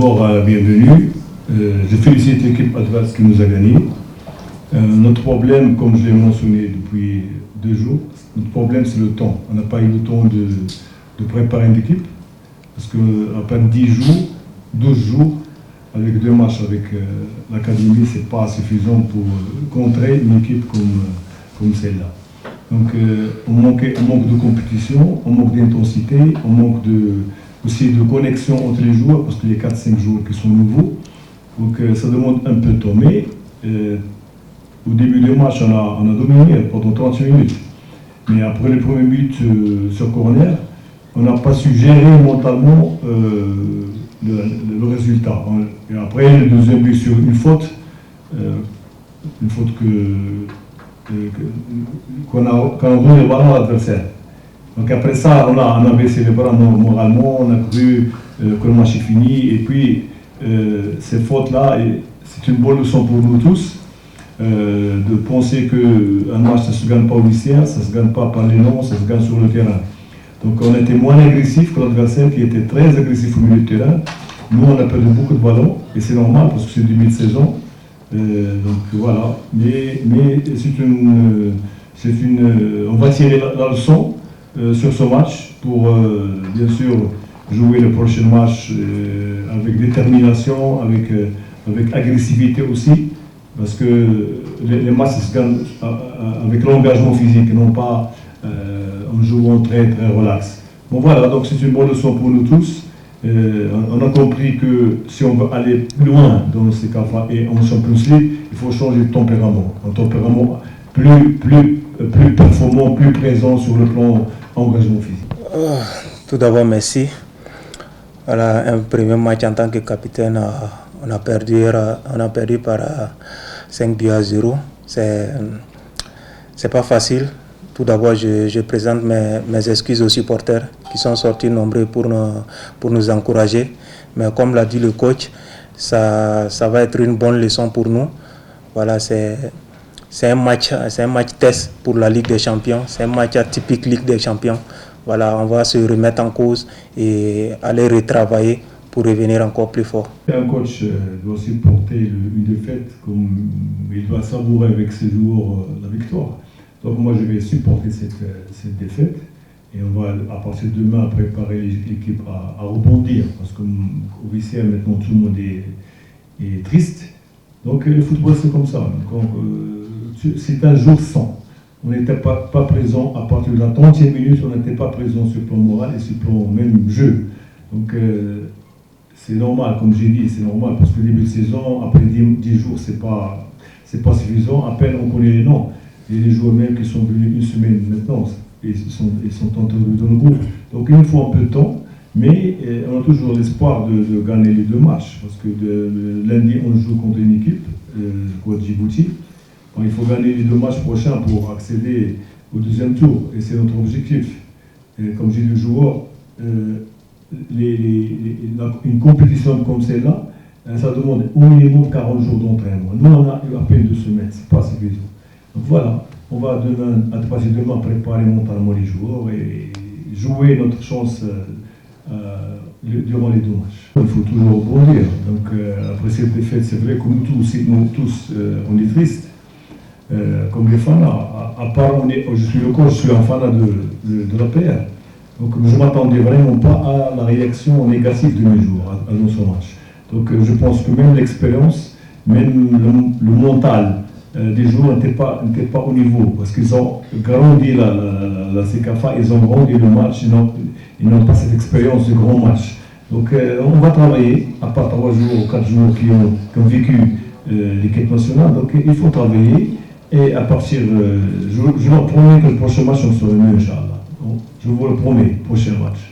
d'abord, bienvenue. Je félicite l'équipe adverse qui nous a gagné. Notre problème, comme je l'ai mentionné depuis 2 jours, notre problème c'est le temps. On n'a pas eu le temps de préparer une équipe. Parce qu'à peine 10 jours, 12 jours, avec 2 matchs avec l'académie, c'est pas suffisant pour contrer une équipe comme celle-là. Donc on manque de compétition, on manque d'intensité, on manque aussi de connexion entre les joueurs, parce qu'il y a 4-5 joueurs qui sont nouveaux. Donc ça demande un peu de temps. Mais au début du match, on a dominé pendant 30 minutes. Mais après le premier but sur corner, on n'a pas su gérer mentalement le résultat. Et après, le deuxième but sur une faute qu'on a donné le ballon à l'adversaire. Donc après ça, on a baissé les bras moralement, on a cru que le match est fini. Et puis, ces fautes-là, c'est une bonne leçon pour nous tous, de penser qu'un match, ça ne se gagne pas au lycéen, ça ne se gagne pas par les noms, ça se gagne sur le terrain. Donc on était moins agressif que l'adversaire qui était très agressif au milieu de terrain. Nous, on a perdu beaucoup de ballons, et c'est normal parce que c'est du mi-saison. Donc voilà, mais on va tirer la leçon sur ce match pour bien sûr jouer le prochain match avec détermination, avec agressivité aussi, parce que les matchs se gagnent avec l'engagement physique et non pas en jouant très très relax. Bon voilà, donc c'est une bonne leçon pour nous tous. On a compris que si on veut aller plus loin dans le CECAFA et en Champions League, il faut changer de tempérament. Un tempérament plus performant, plus présent sur le plan engagement physique. Tout d'abord, merci. Voilà, un premier match en tant que capitaine, on a perdu par 5-0. C'est pas facile. Tout d'abord, je présente mes excuses aux supporters qui sont sortis nombreux pour nous encourager. Mais comme l'a dit le coach, ça va être une bonne leçon pour nous. Voilà, c'est un match test pour la Ligue des Champions. C'est un match atypique Ligue des Champions. Voilà, on va se remettre en cause et aller retravailler pour revenir encore plus fort. Un coach doit supporter une défaite comme il doit savourer avec ses joueurs la victoire. Donc moi je vais supporter cette défaite et on va à partir de demain préparer l'équipe à rebondir parce qu'au lycée maintenant tout le monde est triste. Donc le football c'est comme ça. Donc, c'est un jour sans. On n'était pas présent à partir de la 30e minute, on n'était pas présent sur le plan moral et sur le plan même jeu. Donc c'est normal, comme j'ai dit, c'est normal parce que le début de saison, après 10 jours, c'est pas suffisant. À peine on connaît les noms. Il y a des joueurs même qui sont venus une semaine maintenant, et ils sont introduits dans le groupe. Donc il nous faut un peu de temps, mais on a toujours l'espoir de gagner les 2 matchs, parce que lundi on joue contre une équipe, contre Djibouti. Donc, il faut gagner les 2 matchs prochains pour accéder au 2e tour, et c'est notre objectif. Et comme j'ai dit aux joueurs, une compétition comme celle-là, ça demande au minimum 40 jours d'entraînement. Nous on a eu à peine 2 semaines, c'est pas suffisant. Donc voilà, on va demain préparer mentalement les joueurs et jouer notre chance durant les 2 matchs. Il faut toujours rebondir. Donc après cette défaite, c'est vrai que nous tous, on est tristes, comme les fans. À part, je suis le coach, je suis un fan de la PR. Donc je ne m'attendais vraiment pas à la réaction négative de mes joueurs à notre match. Donc je pense que même l'expérience, même le mental, des joueurs n'étaient pas au niveau parce qu'ils ont grandi la CECAFA, ils ont grandi le match, ils n'ont pas cette expérience de grand match. Donc on va travailler, à part 3 jours ou 4 jours qui ont vécu l'équipe nationale, donc il faut travailler et à partir, je leur promets que le prochain match on sera mieux, Inch'Allah. Je vous le promets, prochain match.